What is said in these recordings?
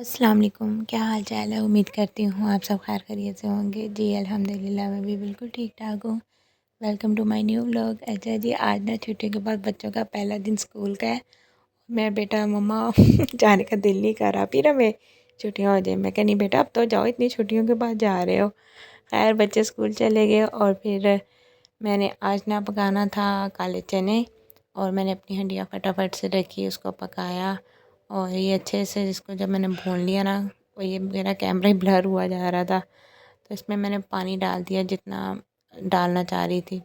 अस्सलाम वालेकुम। क्या हाल चाल है? उम्मीद करती हूँ आप सब खैर खैरियत से होंगे। जी अल्हम्दुलिल्लाह मैं भी बिल्कुल ठीक ठाक हूँ। Welcome to my new vlog. अच्छा जी, आज ना छुट्टियों के बाद बच्चों का पहला दिन स्कूल का है। मेरा बेटा मम्मा जाने का दिल नहीं कर रहा, फिर हमें छुट्टियाँ हो जाए। मैं कहा नहीं बेटा अब तो जाओ, इतनी छुट्टियों के बाद जा रहे हो। खैर बच्चे स्कूल चले गए और फिर मैंने आज ना पकाना था काले चने, और मैंने अपनी हंडिया फटाफट से रखी, उसको पकाया। और ये अच्छे से इसको जब मैंने भून लिया ना, तो ये मेरा कैमरा ही ब्लर हुआ जा रहा था, तो इसमें मैंने पानी डाल दिया जितना डालना चाह रही थी।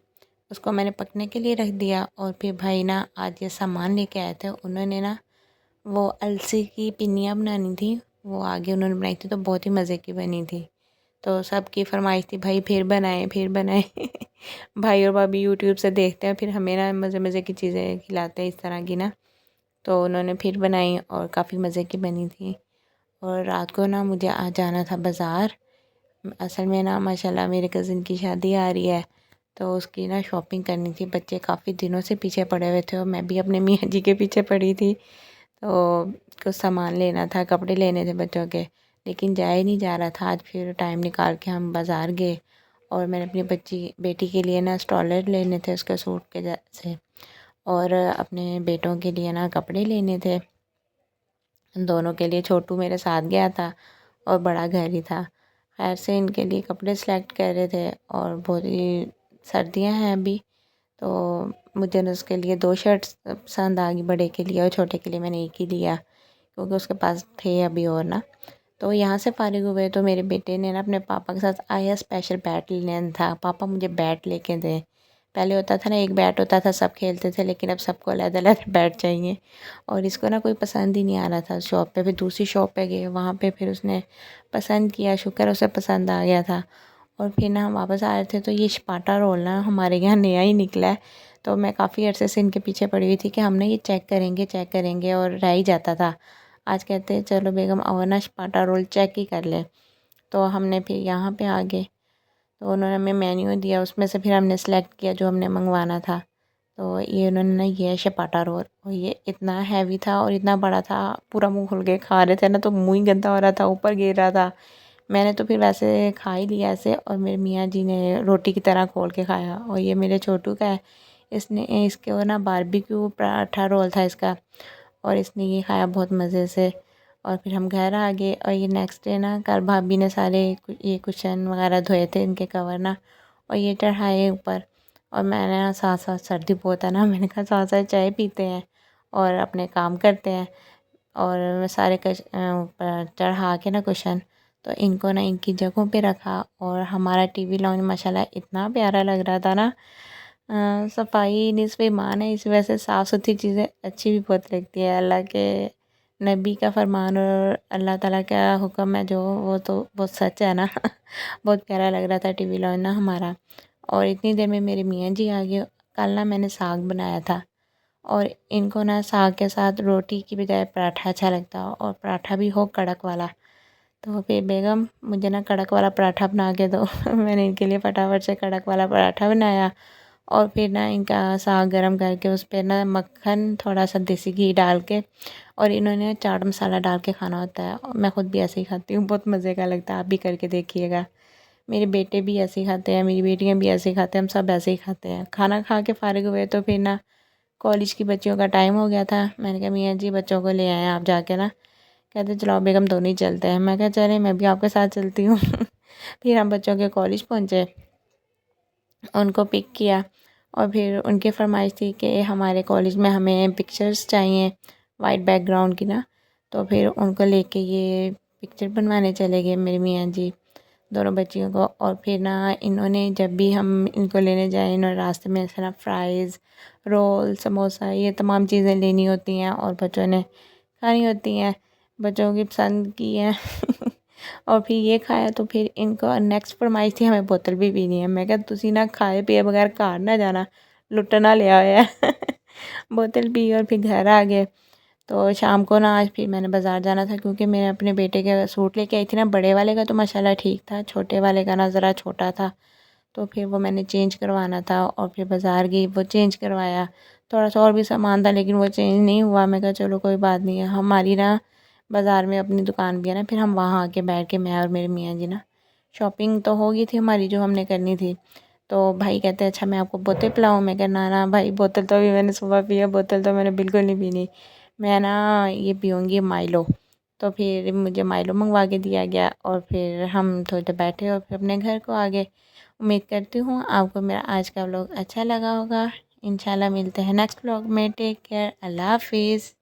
उसको मैंने पकने के लिए रख दिया। और फिर भाई ना आज ये सामान लेके आए थे, उन्होंने ना वो अलसी की पिन्नियाँ बनानी थी, वो आगे उन्होंने बनाई थी तो बहुत ही मज़े की बनी थी। तो सबकी फरमाइश थी भाई फिर बनाए फिर बनाए भाई और भाभी यूट्यूब से देखते हैं, फिर हमें ना मज़े मज़े की चीज़ें खिलाते हैं इस तरह की ना। तो उन्होंने फिर बनाई और काफ़ी मज़े की बनी थी। और रात को ना मुझे आज जाना था बाज़ार। असल में ना माशाल्लाह मेरे कज़िन की शादी आ रही है, तो उसकी ना शॉपिंग करनी थी। बच्चे काफ़ी दिनों से पीछे पड़े हुए थे और मैं भी अपने मियाँ जी के पीछे पड़ी थी। तो कुछ सामान लेना था, कपड़े लेने थे बच्चों के, लेकिन जाया ही नहीं जा रहा था। आज फिर टाइम निकाल के हम बाज़ार गए और मैंने अपनी बेटी के लिए ना स्टॉलर लेने थे उसके सूट के जैसे, और अपने बेटों के लिए ना कपड़े लेने थे। दोनों के लिए छोटू मेरे साथ गया था और बड़ा घर ही था। खैर से इनके लिए कपड़े सेलेक्ट कर रहे थे और बहुत ही सर्दियाँ हैं अभी, तो मुझे ना उसके लिए 2 शर्ट्स पसंद आ गई, बड़े के लिए और छोटे के लिए मैंने एक ही लिया क्योंकि उसके पास थे अभी और ना। तो यहाँ से फ़ारिग हुए तो मेरे बेटे ने ना अपने पापा के साथ आया स्पेशल बैट लेना था। पापा मुझे बैट लेके दें। पहले होता था ना एक बैट होता था सब खेलते थे, लेकिन अब सबको अलग-अलग बैट चाहिए और इसको ना कोई पसंद ही नहीं आ रहा था शॉप पे। फिर दूसरी शॉप पे गए, वहाँ पे फिर उसने पसंद किया, शुक्र है उसे पसंद आ गया था। और फिर ना हम वापस आ रहे थे तो ये स्पाटा रोल ना हमारे यहाँ नया ही निकला है। तो मैं काफ़ी अरसे से इनके पीछे पड़ी हुई थी कि हम ना ये चेक करेंगे और रह ही जाता था। आज कहते हैं चलो बेगम आओ ना स्पाटा रोल चेक ही कर लें। तो हमने फिर यहाँ पे आ गए, तो उन्होंने हमें मेन्यू दिया, उसमें से फिर हमने सेलेक्ट किया जो हमने मंगवाना था। तो ये उन्होंने ना ये स्पाटा रोल, और ये इतना हैवी था और इतना बड़ा था, पूरा मुंह खुल के खा रहे थे ना तो मुंह ही गंदा हो रहा था, ऊपर गिर रहा था। मैंने तो फिर वैसे खा ही लिया ऐसे, और मेरे मियाँ जी ने रोटी की तरह खोल के खाया। और ये मेरे छोटू का है, इसने इसके और ना बारबेक्यू पराठा रोल था इसका, और इसने ये खाया बहुत मज़े से। और फिर हम घर आ गए और ये नेक्स्ट डे ना कल भाभी ने सारे ये कुशन वगैरह धोए थे इनके कवर ना, और ये चढ़ाए ऊपर। और मैंने ना साथ साथ सर्दी बहुत है ना, मैंने कहा साथ साथ चाय पीते हैं और अपने काम करते हैं। और सारे ऊपर चढ़ा के ना कुशन, तो इनको ना इनकी जगहों पे रखा। और हमारा टीवी लॉन्च माशाल्लाह इतना प्यारा लग रहा था ना। सफाई निस्फ़ ईमान है, इस वजह से साफ़ सुथरी चीज़ें अच्छी भी बहुत लगती है। अल्लाह के नबी का फरमान और अल्लाह ताला का हुक्म है जो, वो तो बहुत सच है ना बहुत प्यारा लग रहा था टीवी लॉन्च ना हमारा। और इतनी देर में मेरे मियाँ जी आ गए। कल ना मैंने साग बनाया था और इनको ना साग के साथ रोटी की बजाय पराठा अच्छा लगता है, और पराठा भी हो कड़क वाला। तो फिर बेगम मुझे ना कड़क वाला पराठा बना के दो मैंने इनके लिए फटाफट से कड़क वाला पराठा बनाया। और फिर ना इनका साग गरम करके उस पर ना मक्खन थोड़ा सा देसी घी डाल के, और इन्होंने चाट मसाला डाल के खाना होता है। और मैं खुद भी ऐसे ही खाती हूँ, बहुत मज़े का लगता है, आप भी करके देखिएगा। मेरे बेटे भी ऐसे ही खाते हैं, मेरी बेटियाँ भी ऐसे ही खाते हैं, हम सब ऐसे ही खाते हैं। खाना खा के फ़ारिग हुए तो फिर ना कॉलेज की बच्चियों का टाइम हो गया था। मैंने कहा मियाँ जी बच्चों को ले आए आप जाके ना। कहते चलो बेगम दोनों ही चलते हैं। मैं कहा चले मैं भी आपके साथ चलती हूँ फिर हम बच्चों के कॉलेज पहुँचे, उनको पिक किया। और फिर उनकी फरमाइश थी कि हमारे कॉलेज में हमें पिक्चर्स चाहिए वाइट बैकग्राउंड की ना। तो फिर उनको लेके ये पिक्चर बनवाने चले गए मेरे मियाँ जी दोनों बच्चियों को। और फिर ना इन्होंने जब भी हम इनको लेने जाए, इन्होंने रास्ते में ऐसा ना फ्राइज़, रोल, समोसा, ये तमाम चीज़ें लेनी होती हैं और बच्चों ने खानी होती हैं, बच्चों की पसंद की हैं और फिर ये खाया तो फिर इनको नेक्स्ट फरमाइश थी हमें बोतल भी पीनी है। मैं कहा तुसी ना खाए पिए बगैर घर ना जाना, लुट्टना लिया होया है बोतल पी और फिर घर आ गए। तो शाम को ना आज फिर मैंने बाज़ार जाना था क्योंकि मैं अपने बेटे का सूट लेके आई थी ना। बड़े वाले का तो माशाल्लाह ठीक था, छोटे वाले का ना ज़रा छोटा था, तो फिर वो मैंने चेंज करवाना था। और फिर बाज़ार गई, वो चेंज करवाया। थोड़ा सा और भी सामान था लेकिन वो चेंज नहीं हुआ। मैं कहा चलो कोई बात नहीं है, हमारी ना बाज़ार में अपनी दुकान भी है ना, फिर हम वहाँ आके बैठ के मैं और मेरे मियाँ जी ना, शॉपिंग तो हो गई थी हमारी जो हमने करनी थी। तो भाई कहते हैं अच्छा मैं आपको बोतल पिलाऊँ। मैं कहा ना ना भाई, बोतल तो अभी मैंने सुबह पी है, बोतल तो मैंने बिल्कुल नहीं पीनी, मैं ना ये पीऊँगी माइलो। तो फिर मुझे माइलो मंगवा के दिया गया और फिर हम थोड़ी देर बैठे और फिर अपने घर को आ गए। उम्मीद करती हूँ आपको मेरा आज का व्लॉग अच्छा लगा होगा। इंशाल्लाह मिलते हैं नेक्स्ट व्लॉग में। टेक केयर, अल्लाह हाफिज़।